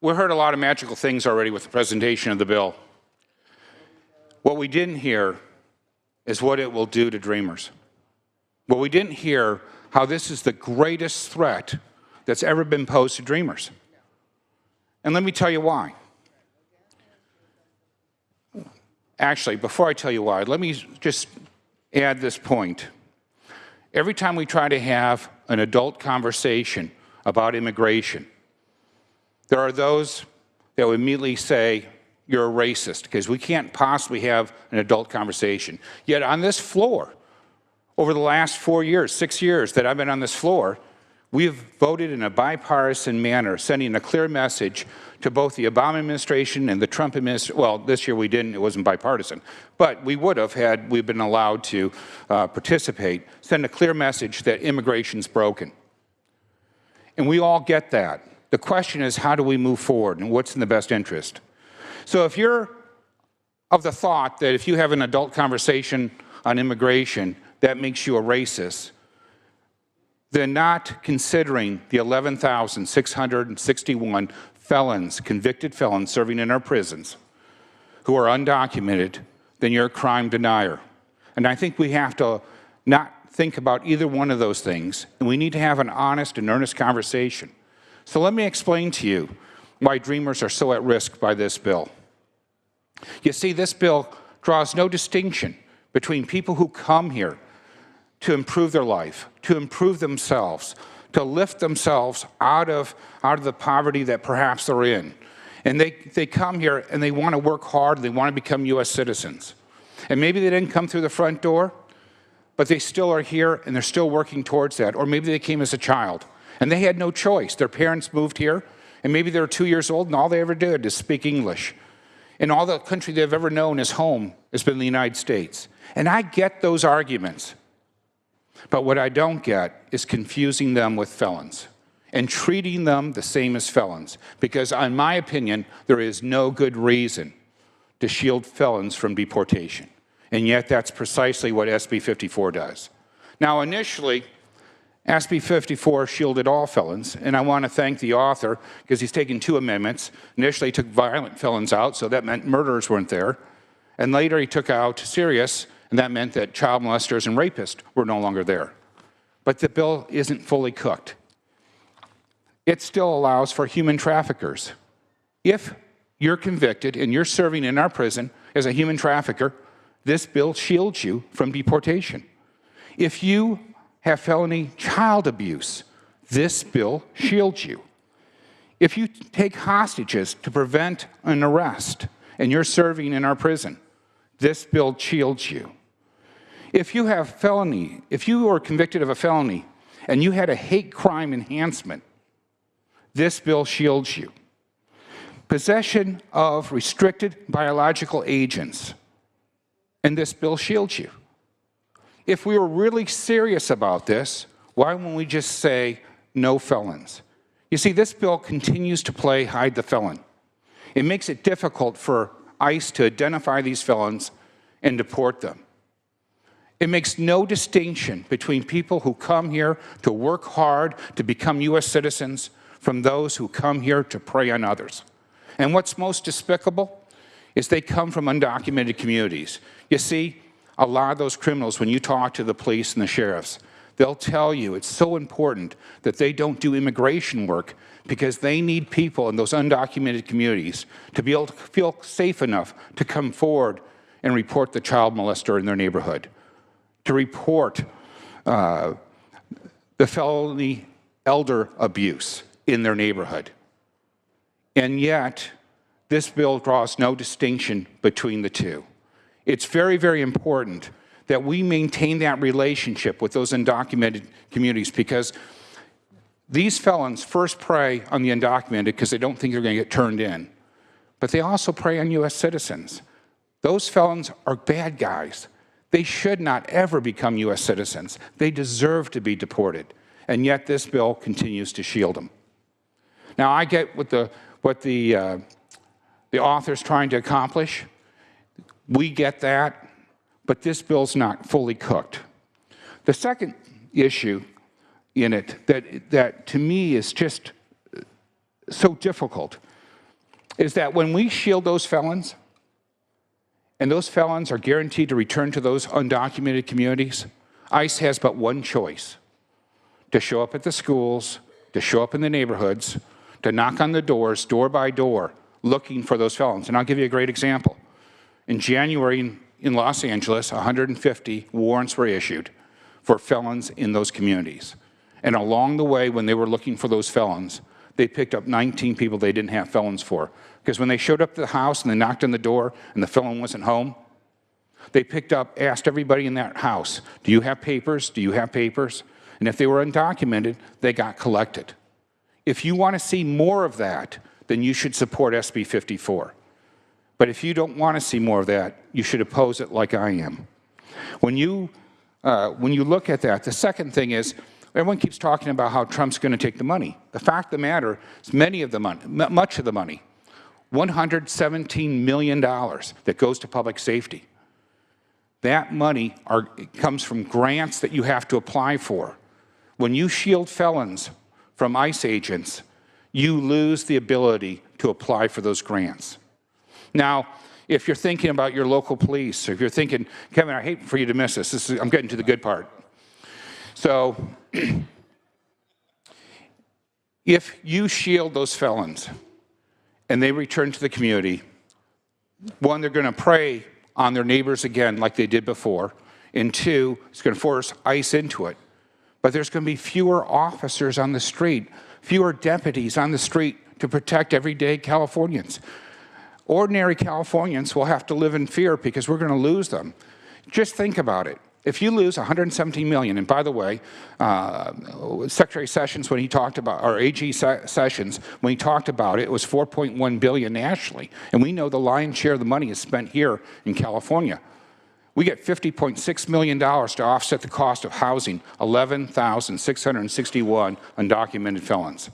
We heard a lot of magical things already with the presentation of the bill. What we didn't hear is what it will do to dreamers. What we didn't hear, how this is the greatest threat that's ever been posed to dreamers. And let me tell you why. Actually, before I tell you why, let me just add this point. Every time we try to have an adult conversation about immigration, there are those that would immediately say, you're a racist, because we can't possibly have an adult conversation. Yet on this floor, over the last 4 years, 6 years that I've been on this floor, we have voted in a bipartisan manner, sending a clear message to both the Obama administration and the Trump administration. Well, this year we didn't, it wasn't bipartisan, but we would have had we been allowed to participate, send a clear message that immigration's broken. And we all get that. The question is, how do we move forward and what's in the best interest? So if you're of the thought that if you have an adult conversation on immigration, that makes you a racist, then not considering the 11,661 felons, convicted felons serving in our prisons who are undocumented, then you're a crime denier. And I think we have to not think about either one of those things, and we need to have an honest and earnest conversation. So let me explain to you why dreamers are so at risk by this bill. You see, this bill draws no distinction between people who come here to improve their life, to improve themselves, to lift themselves out of the poverty that perhaps they're in. And they come here and they want to work hard, they want to become U.S. citizens. And maybe they didn't come through the front door, but they still are here and they're still working towards that. Or maybe they came as a child and they had no choice. Their parents moved here and maybe they were 2 years old and all they ever did is speak English. And all the country they've ever known as home has been the United States. And I get those arguments. But what I don't get is confusing them with felons and treating them the same as felons. Because in my opinion, there is no good reason to shield felons from deportation. And yet that's precisely what SB 54 does. Now initially, SB 54 shielded all felons, and I want to thank the author because he's taken 2 amendments. Initially he took violent felons out, so that meant murderers weren't there. And later he took out serious, and that meant that child molesters and rapists were no longer there. But the bill isn't fully cooked. It still allows for human traffickers. If you're convicted and you're serving in our prison as a human trafficker, this bill shields you from deportation. If you have felony child abuse, this bill shields you. If you take hostages to prevent an arrest and you're serving in our prison, this bill shields you. If you have felony, if you were convicted of a felony and you had a hate crime enhancement, this bill shields you. Possession of restricted biological agents, and this bill shields you. If we were really serious about this, why wouldn't we just say no felons? You see, this bill continues to play hide the felon. It makes it difficult for ICE to identify these felons and deport them. It makes no distinction between people who come here to work hard to become U.S. citizens from those who come here to prey on others. And what's most despicable is they come from undocumented communities. You see, a lot of those criminals, when you talk to the police and the sheriffs, they'll tell you it's so important that they don't do immigration work because they need people in those undocumented communities to be able to feel safe enough to come forward and report the child molester in their neighborhood, to report the felony elder abuse in their neighborhood. And yet, this bill draws no distinction between the two. It's very, very important that we maintain that relationship with those undocumented communities because these felons first prey on the undocumented because they don't think they're going to get turned in. But they also prey on U.S. citizens. Those felons are bad guys. They should not ever become U.S. citizens. They deserve to be deported. And yet this bill continues to shield them. Now I get what the author's trying to accomplish. We get that, but this bill's not fully cooked. The second issue in it that to me is just so difficult is that when we shield those felons, and those felons are guaranteed to return to those undocumented communities, ICE has but one choice: to show up at the schools, to show up in the neighborhoods, to knock on the doors, door by door, looking for those felons. And I'll give you a great example. In January in Los Angeles, 150 warrants were issued for felons in those communities. And along the way, when they were looking for those felons, they picked up 19 people they didn't have felons for. Because when they showed up to the house and they knocked on the door and the felon wasn't home, they asked everybody in that house, do you have papers? Do you have papers? And if they were undocumented, they got collected. If you want to see more of that, then you should support SB 54. But if you don't want to see more of that, you should oppose it like I am. When you look at that, the second thing is, everyone keeps talking about how Trump's going to take the money. The fact of the matter is much of the money, $117 million that goes to public safety, that money comes from grants that you have to apply for. When you shield felons from ICE agents, you lose the ability to apply for those grants. Now, if you're thinking about your local police, or if you're thinking, Kevin, I hate for you to miss this. I'm getting to the good part. So, if you shield those felons and they return to the community, one, they're going to prey on their neighbors again like they did before, and two, it's going to force ICE into it. But there's going to be fewer officers on the street, fewer deputies on the street to protect everyday Californians. Ordinary Californians will have to live in fear because we're going to lose them. Just think about it. If you lose $117 million, and by the way, Secretary Sessions, when he talked about, or AG Sessions, when he talked about it, it was $4.1 billion nationally. And we know the lion's share of the money is spent here in California. We get $50.6 million to offset the cost of housing 11,661 undocumented felons.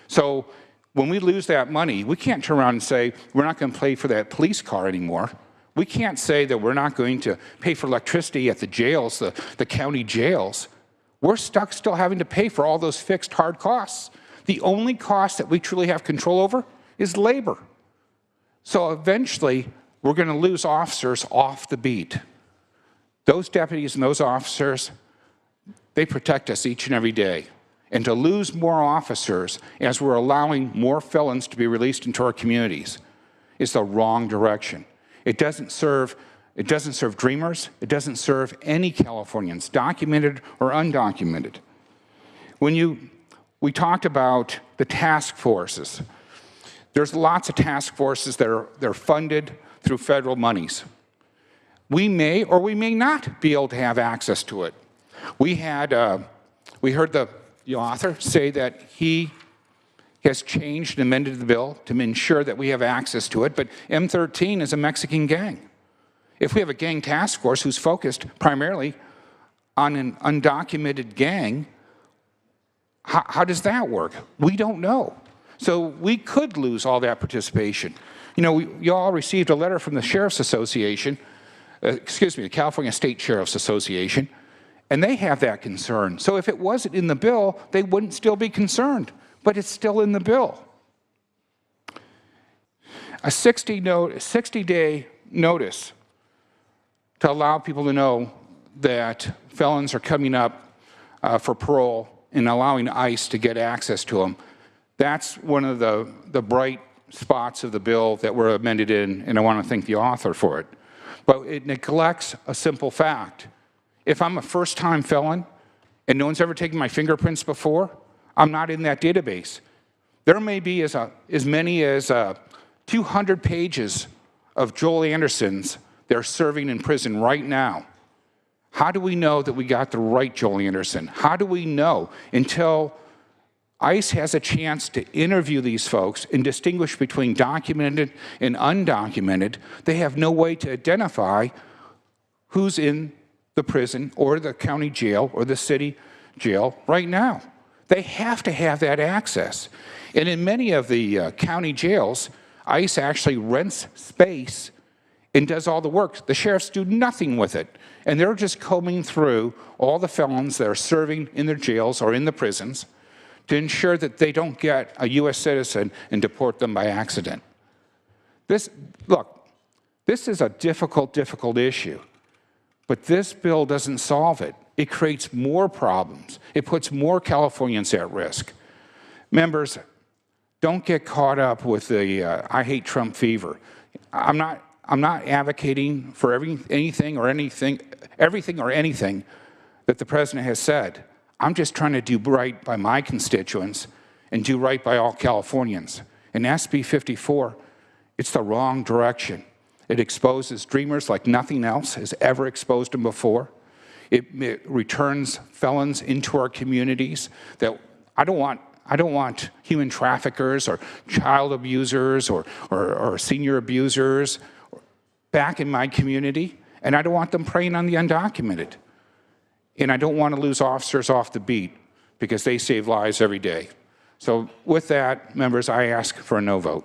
So when we lose that money, we can't turn around and say, we're not going to pay for that police car anymore. We can't say that we're not going to pay for electricity at the jails, the county jails. We're stuck still having to pay for all those fixed hard costs. The only cost that we truly have control over is labor. So eventually, we're going to lose officers off the beat. Those deputies and those officers, they protect us each and every day. And to lose more officers as we're allowing more felons to be released into our communities is the wrong direction. It doesn't serve dreamers. It doesn't serve any Californians, documented or undocumented. We talked about the task forces. There's lots of task forces that they're funded through federal monies. We may or we may not be able to have access to it. We heard the author say that he has changed and amended the bill to ensure that we have access to it, but M13 is a Mexican gang. If we have a gang task force who's focused primarily on an undocumented gang, how does that work? We don't know. So we could lose all that participation. You know, you all received a letter from the Sheriff's Association, the California State Sheriff's Association, and they have that concern. So if it wasn't in the bill, they wouldn't still be concerned, but it's still in the bill. A 60-day notice to allow people to know that felons are coming up for parole and allowing ICE to get access to them. That's one of the bright spots of the bill that were amended in, and I want to thank the author for it. But it neglects a simple fact. If I'm a first-time felon and no one's ever taken my fingerprints before, I'm not in that database. There may be as many as 200 pages of Joel Andersons that are serving in prison right now. How do we know that we got the right Joel Anderson? How do we know until ICE has a chance to interview these folks and distinguish between documented and undocumented? They have no way to identify who's in the prison or the county jail or the city jail right now. They have to have that access. And in many of the county jails, ICE actually rents space and does all the work. The sheriffs do nothing with it. And they're just combing through all the felons that are serving in their jails or in the prisons to ensure that they don't get a U.S. citizen and deport them by accident. Look, this is a difficult issue, but this bill doesn't solve it. It creates more problems. It puts more Californians at risk. Members, don't get caught up with the I hate Trump fever. I'm not advocating for everything or anything that the president has said. I'm just trying to do right by my constituents and do right by all Californians. And SB 54, it's the wrong direction. It exposes dreamers like nothing else has ever exposed them before. It returns felons into our communities. That I don't want human traffickers or child abusers or senior abusers back in my community, and I don't want them preying on the undocumented. And I don't want to lose officers off the beat because they save lives every day. So with that, members, I ask for a no vote.